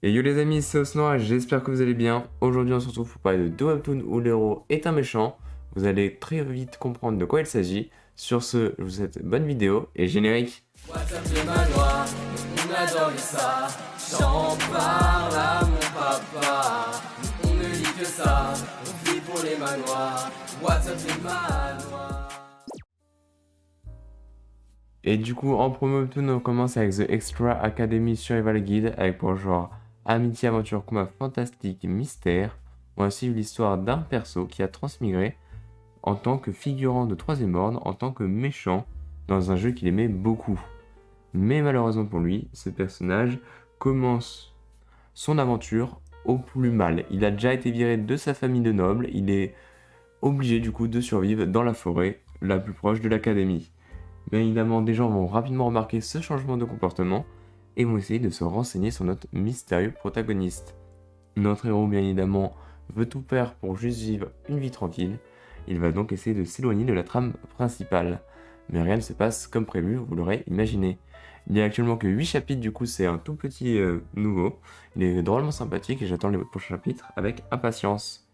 Et yo les amis, c'est Osnoa, j'espère que vous allez bien. Aujourd'hui on se retrouve pour parler de deux webtoons où l'héros est un méchant. Vous allez très vite comprendre de quoi il s'agit. Sur ce, je vous souhaite bonne vidéo et générique. WhatsApp les manoirs, on adore ça. J'en parle à mon papa. On ne lit que ça, on vit pour les manoirs. WhatsApp les manoirs. Et du coup, en premier webtoon, on commence avec The Extra Academy Survival Guide avec pour genre amitié, aventure, combat fantastique, mystère. On va suivre l'histoire d'un perso qui a transmigré en tant que figurant de troisième ordre, en tant que méchant dans un jeu qu'il aimait beaucoup. Mais malheureusement pour lui, ce personnage commence son aventure au plus mal. Il a déjà été viré de sa famille de nobles, il est obligé du coup de survivre dans la forêt la plus proche de l'académie. Bien évidemment, des gens vont rapidement remarquer ce changement de comportement et vont essayer de se renseigner sur notre mystérieux protagoniste. Notre héros, bien évidemment, veut tout faire pour juste vivre une vie tranquille. Il va donc essayer de s'éloigner de la trame principale. Mais rien ne se passe comme prévu, vous l'aurez imaginé. Il n'y a actuellement que 8 chapitres, du coup c'est un tout petit nouveau. Il est drôlement sympathique et j'attends les prochains chapitres avec impatience.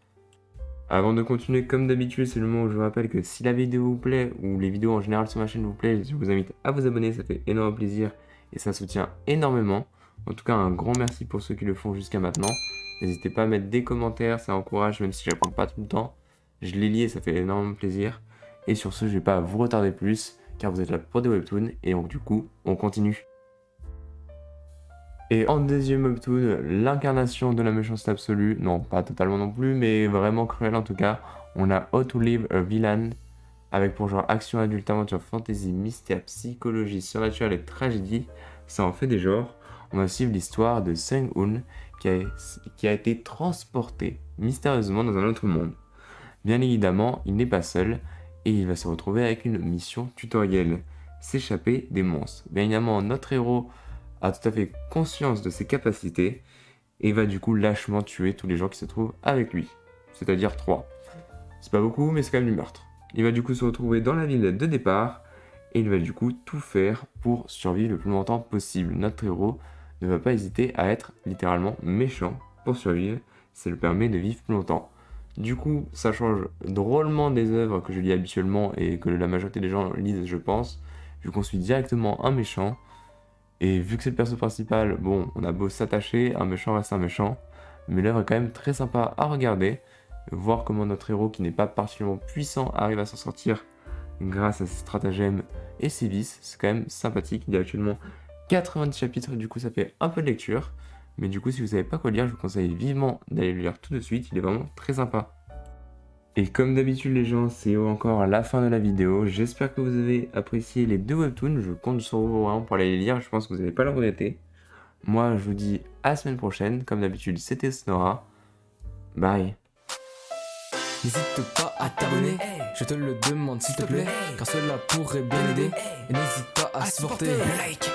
Avant de continuer, comme d'habitude, c'est le moment où je vous rappelle que si la vidéo vous plaît, ou les vidéos en général sur ma chaîne vous plaît, je vous invite à vous abonner, ça fait énormément plaisir et ça soutient énormément. En tout cas, un grand merci pour ceux qui le font jusqu'à maintenant. N'hésitez pas à mettre des commentaires, ça encourage, même si je réponds pas tout le temps. Je les lis et ça fait énormément plaisir. Et sur ce, je vais pas vous retarder plus, car vous êtes là pour des webtoons, et donc du coup, on continue. Et en deuxième webtoon, l'incarnation de la méchanceté absolue, non pas totalement non plus, mais vraiment cruelle en tout cas, on a How to Live a Villain, avec pour genre action adulte, aventure, fantasy, mystère, psychologie, surnaturelle et tragédie, ça en fait des genres. On va suivre l'histoire de Sung-hoon qui a été transporté mystérieusement dans un autre monde. Bien évidemment, il n'est pas seul, et il va se retrouver avec une mission tutorielle, s'échapper des monstres. Bien évidemment, notre héros a tout à fait conscience de ses capacités et va du coup lâchement tuer tous les gens qui se trouvent avec lui, c'est-à-dire 3. C'est pas beaucoup, mais c'est quand même du meurtre. Il va du coup se retrouver dans la ville de départ et il va du coup tout faire pour survivre le plus longtemps possible. Notre héros ne va pas hésiter à être littéralement méchant pour survivre, ça le permet de vivre plus longtemps. Du coup, ça change drôlement des œuvres que je lis habituellement et que la majorité des gens lisent, je pense, vu qu'on suit directement un méchant. Et vu que c'est le perso principal, bon, on a beau s'attacher, un méchant reste un méchant, mais l'œuvre est quand même très sympa à regarder, voir comment notre héros qui n'est pas particulièrement puissant arrive à s'en sortir grâce à ses stratagèmes et ses vices, c'est quand même sympathique. Il y a actuellement 90 chapitres, du coup ça fait un peu de lecture, mais du coup si vous savez pas quoi lire, je vous conseille vivement d'aller le lire tout de suite, il est vraiment très sympa. Et comme d'habitude les gens, c'est encore à la fin de la vidéo. J'espère que vous avez apprécié les deux webtoons. Je compte sur vous vraiment pour aller les lire. Je pense que vous n'allez pas le regretter. Moi, je vous dis à la semaine prochaine. Comme d'habitude, c'était Snora. Bye. N'hésite pas à t'abonner, je te le demande s'il te plaît, car cela pourrait bien aider. Et n'hésite pas à supporter. Like.